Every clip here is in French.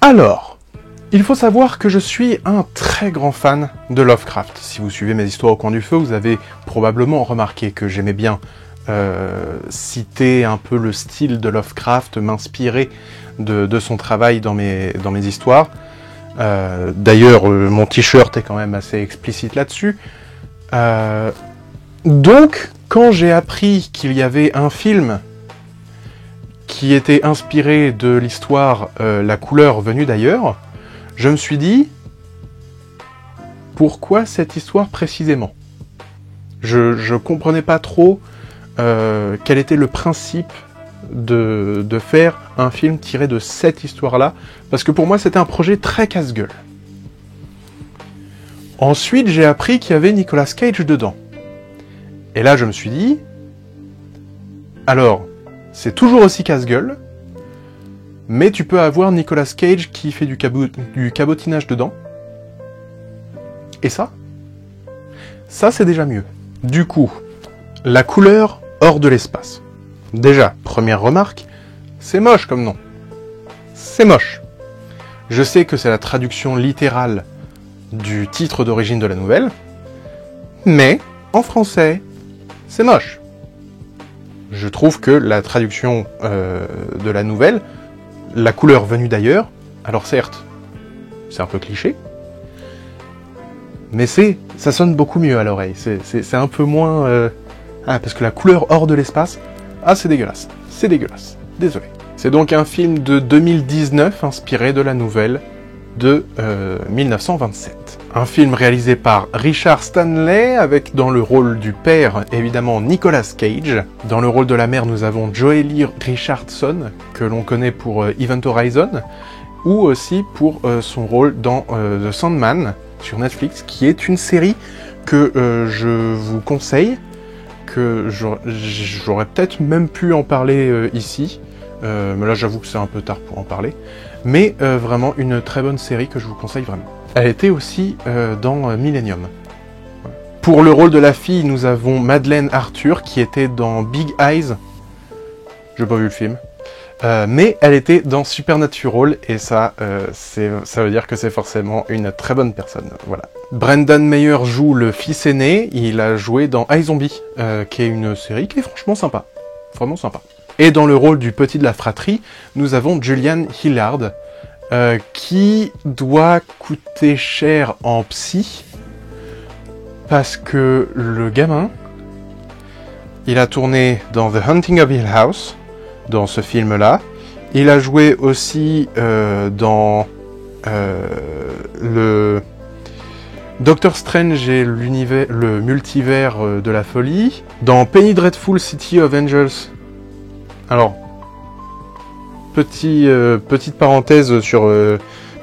Alors, il faut savoir que je suis un très grand fan de Lovecraft. Si vous suivez mes histoires au coin du feu, vous avez probablement remarqué que j'aimais bien citer un peu le style de Lovecraft, m'inspirer de son travail dans mes histoires. D'ailleurs, mon t-shirt est quand même assez explicite là-dessus. Donc, quand j'ai appris qu'il y avait un film qui était inspiré de l'histoire La couleur venue d'ailleurs, je me suis dit, pourquoi cette histoire précisément? Je comprenais pas trop quel était le principe de faire un film tiré de cette histoire-là, parce que pour moi c'était un projet très casse-gueule. Ensuite j'ai appris qu'il y avait Nicolas Cage dedans. Et là je me suis dit, alors, c'est toujours aussi casse-gueule, mais tu peux avoir Nicolas Cage qui fait du cabotinage dedans. Et ça c'est déjà mieux. Du coup, La couleur hors de l'espace. Déjà, première remarque, c'est moche comme nom. C'est moche. Je sais que c'est la traduction littérale du titre d'origine de la nouvelle, mais, en français, c'est moche. Je trouve que la traduction de la nouvelle, La couleur venue d'ailleurs, alors certes, c'est un peu cliché, mais ça sonne beaucoup mieux à l'oreille. C'est un peu moins... parce que La couleur hors de l'espace, c'est dégueulasse. C'est dégueulasse. Désolé. C'est donc un film de 2019 inspiré de la nouvelle de 1927. Un film réalisé par Richard Stanley, avec dans le rôle du père, évidemment, Nicolas Cage. Dans le rôle de la mère, nous avons Joely Richardson, que l'on connaît pour Event Horizon, ou aussi pour son rôle dans The Sandman, sur Netflix, qui est une série que je vous conseille, que j'aurais peut-être même pu en parler ici, mais là j'avoue que c'est un peu tard pour en parler, mais vraiment une très bonne série que je vous conseille vraiment. Elle était aussi dans Millennium. Voilà. Pour le rôle de la fille, nous avons Madeleine Arthur, qui était dans Big Eyes. J'ai pas vu le film. Mais elle était dans Supernatural, et ça veut dire que c'est forcément une très bonne personne. Voilà. Brendan Meyer joue le fils aîné, il a joué dans iZombie, qui est une série qui est franchement sympa. Vraiment sympa. Et dans le rôle du petit de la fratrie, nous avons Julian Hilliard, qui doit coûter cher en psy, parce que le gamin, il a tourné dans The Haunting of Hill House, dans ce film-là. Il a joué aussi dans le Doctor Strange et le multivers de la folie, dans Penny Dreadful City of Angels. Alors, petite parenthèse sur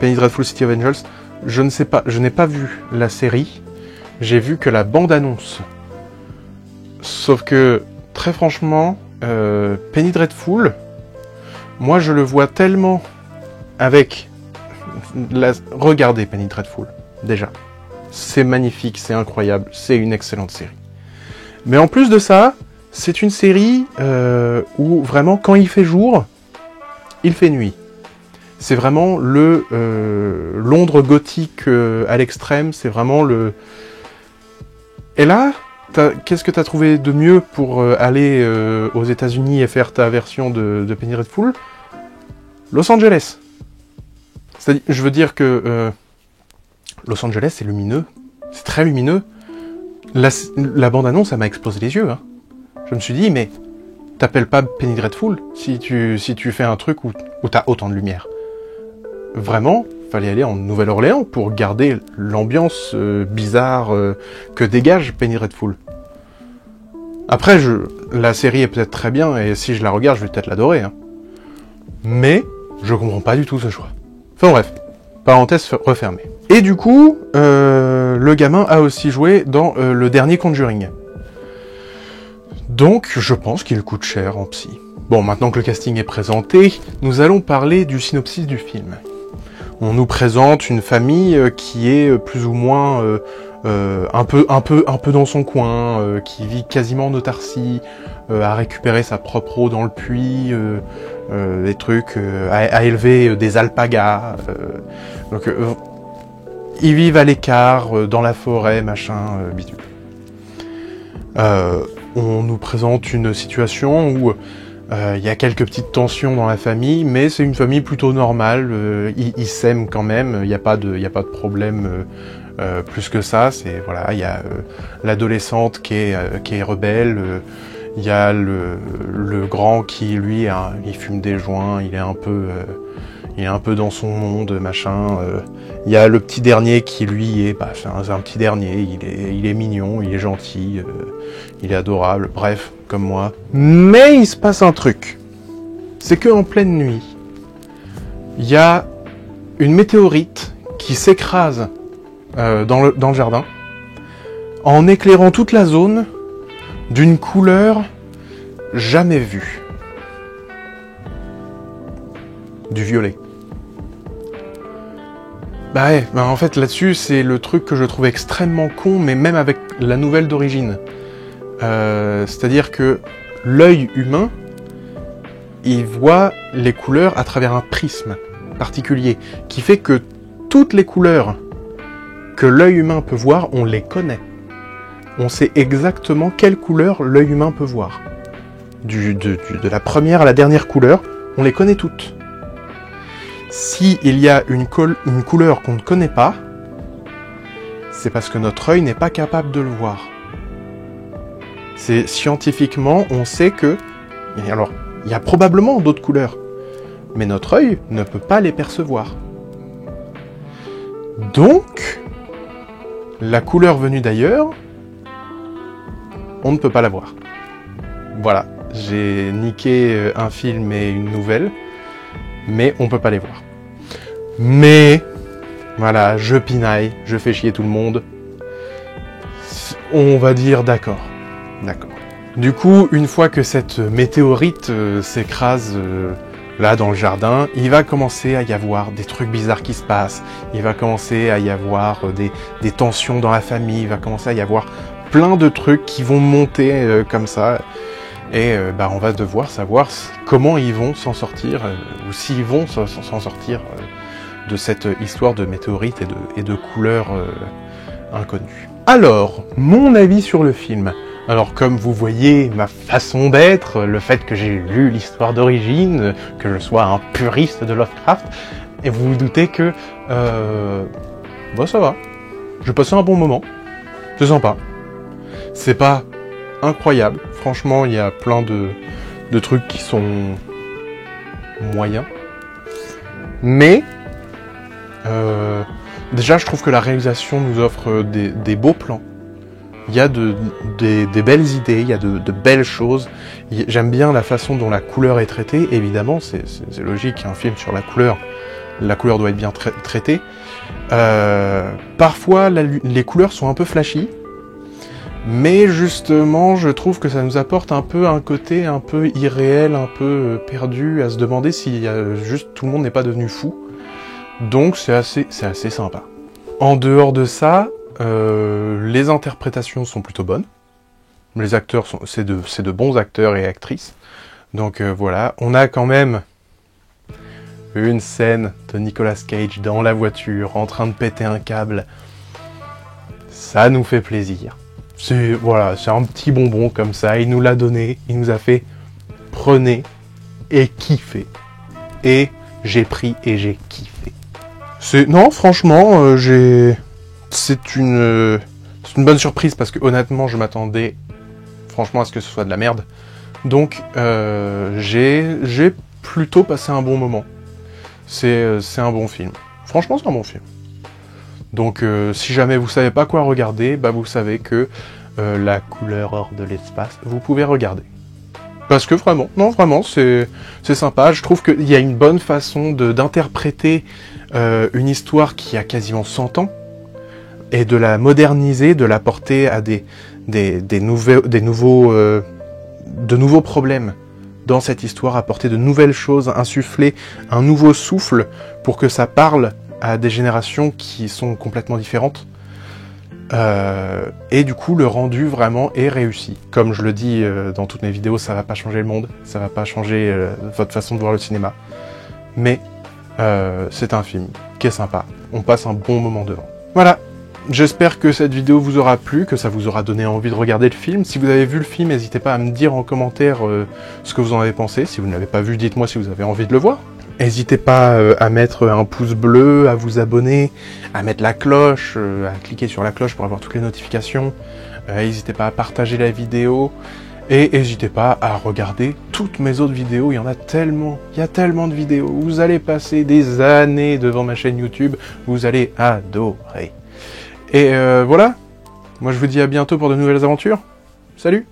Penny Dreadful City of Angels, je ne sais pas, je n'ai pas vu la série, j'ai vu que la bande-annonce. Sauf que, très franchement, Penny Dreadful, moi je le vois tellement avec... Regardez Penny Dreadful, déjà. C'est magnifique, c'est incroyable, c'est une excellente série. Mais en plus de ça, c'est une série où vraiment, quand il fait jour, il fait nuit. C'est vraiment Londres gothique à l'extrême, c'est vraiment le... Et là, qu'est-ce que t'as trouvé de mieux pour aller aux États-Unis et faire ta version de Penny Dreadful? Los Angeles. C'est-à-dire, je veux dire que Los Angeles, c'est lumineux, c'est très lumineux. La bande-annonce, ça m'a explosé les yeux. Hein. Je me suis dit, mais t'appelles pas Penny Dreadful si tu fais un truc où t'as autant de lumière. Vraiment, fallait aller en Nouvelle-Orléans pour garder l'ambiance bizarre que dégage Penny Dreadful. Après, la série est peut-être très bien, et si je la regarde, je vais peut-être l'adorer. Hein. Mais, je comprends pas du tout ce choix. Enfin bref, parenthèse refermée. Et du coup, le gamin a aussi joué dans le dernier Conjuring. Donc, je pense qu'il coûte cher en psy. Bon, maintenant que le casting est présenté, nous allons parler du synopsis du film. On nous présente une famille qui est plus ou moins un peu dans son coin, qui vit quasiment en autarcie, à récupérer sa propre eau dans le puits, des trucs, à élever des alpagas. Donc ils vivent à l'écart, dans la forêt, machin, bidule. On nous présente une situation où il y a quelques petites tensions dans la famille, mais c'est une famille plutôt normale. Ils s'aiment quand même. Il n'y a pas de problème plus que ça. C'est voilà, il y a l'adolescente qui est rebelle. Il y a le grand qui lui il fume des joints. Il est un peu dans son monde, machin. Il y a le petit dernier qui lui est, c'est un petit dernier. Il est mignon, il est gentil, il est adorable. Bref, comme moi. Mais il se passe un truc. C'est que en pleine nuit, il y a une météorite qui s'écrase dans le jardin, en éclairant toute la zone d'une couleur jamais vue. Du violet. En fait là-dessus c'est le truc que je trouve extrêmement con, mais même avec la nouvelle d'origine. C'est-à-dire que l'œil humain, il voit les couleurs à travers un prisme particulier, qui fait que toutes les couleurs que l'œil humain peut voir, on les connaît. On sait exactement quelle couleur l'œil humain peut voir. De la première à la dernière couleur, on les connaît toutes. Si il y a une couleur qu'on ne connaît pas, c'est parce que notre œil n'est pas capable de le voir. C'est scientifiquement, on sait que... Alors, il y a probablement d'autres couleurs, mais notre œil ne peut pas les percevoir. Donc, la couleur venue d'ailleurs, on ne peut pas la voir. Voilà, j'ai niqué un film et une nouvelle, mais on peut pas les voir. Mais, voilà, je pinaille, je fais chier tout le monde. On va dire d'accord. D'accord. Du coup, une fois que cette météorite s'écrase là dans le jardin, il va commencer à y avoir des trucs bizarres qui se passent. Il va commencer à y avoir des tensions dans la famille. Il va commencer à y avoir plein de trucs qui vont monter comme ça. Et on va devoir savoir comment ils vont s'en sortir, ou s'ils vont s'en sortir de cette histoire de météorite et de couleurs inconnues. Alors, mon avis sur le film. Alors, comme vous voyez ma façon d'être, le fait que j'ai lu l'histoire d'origine, que je sois un puriste de Lovecraft, et vous vous doutez que... ça va. J'ai passé un bon moment. C'est sympa. C'est pas incroyable. Franchement, il y a plein de trucs qui sont moyens. Mais... déjà, je trouve que la réalisation nous offre des beaux plans. Il y a des belles idées, il y a de belles choses. J'aime bien la façon dont la couleur est traitée. Évidemment, c'est logique, un film sur la couleur doit être bien traitée. Parfois, les couleurs sont un peu flashy, mais justement, je trouve que ça nous apporte un peu un côté un peu irréel, un peu perdu, à se demander si juste tout le monde n'est pas devenu fou. Donc c'est assez sympa. En dehors de ça, les interprétations sont plutôt bonnes. Les acteurs c'est de bons acteurs et actrices. Donc voilà, on a quand même une scène de Nicolas Cage dans la voiture en train de péter un câble. Ça nous fait plaisir. C'est un petit bonbon comme ça, il nous l'a donné, il nous a fait prenez et kiffez. Et j'ai pris et j'ai kiffé. Non, franchement, c'est une bonne surprise parce que honnêtement, je m'attendais franchement à ce que ce soit de la merde. Donc, j'ai plutôt passé un bon moment. C'est un bon film. Franchement, c'est un bon film. Donc, si jamais vous savez pas quoi regarder, vous savez que la couleur hors de l'espace, vous pouvez regarder. Parce que vraiment, c'est sympa. Je trouve qu'il y a une bonne façon d'interpréter une histoire qui a quasiment 100 ans et de la moderniser, de la porter à de nouveaux problèmes dans cette histoire, apporter de nouvelles choses, insuffler un nouveau souffle pour que ça parle à des générations qui sont complètement différentes. Et du coup, le rendu vraiment est réussi. Comme je le dis dans toutes mes vidéos, ça va pas changer le monde, ça va pas changer votre façon de voir le cinéma. Mais c'est un film qui est sympa. On passe un bon moment devant. Voilà. J'espère que cette vidéo vous aura plu, que ça vous aura donné envie de regarder le film. Si vous avez vu le film, n'hésitez pas à me dire en commentaire ce que vous en avez pensé. Si vous ne l'avez pas vu, dites-moi si vous avez envie de le voir. N'hésitez pas à mettre un pouce bleu, à vous abonner, à mettre la cloche, à cliquer sur la cloche pour avoir toutes les notifications. N'hésitez pas à partager la vidéo. Et n'hésitez pas à regarder toutes mes autres vidéos, il y en a tellement, il y a tellement de vidéos. Vous allez passer des années devant ma chaîne YouTube, vous allez adorer. Et voilà, moi je vous dis à bientôt pour de nouvelles aventures. Salut!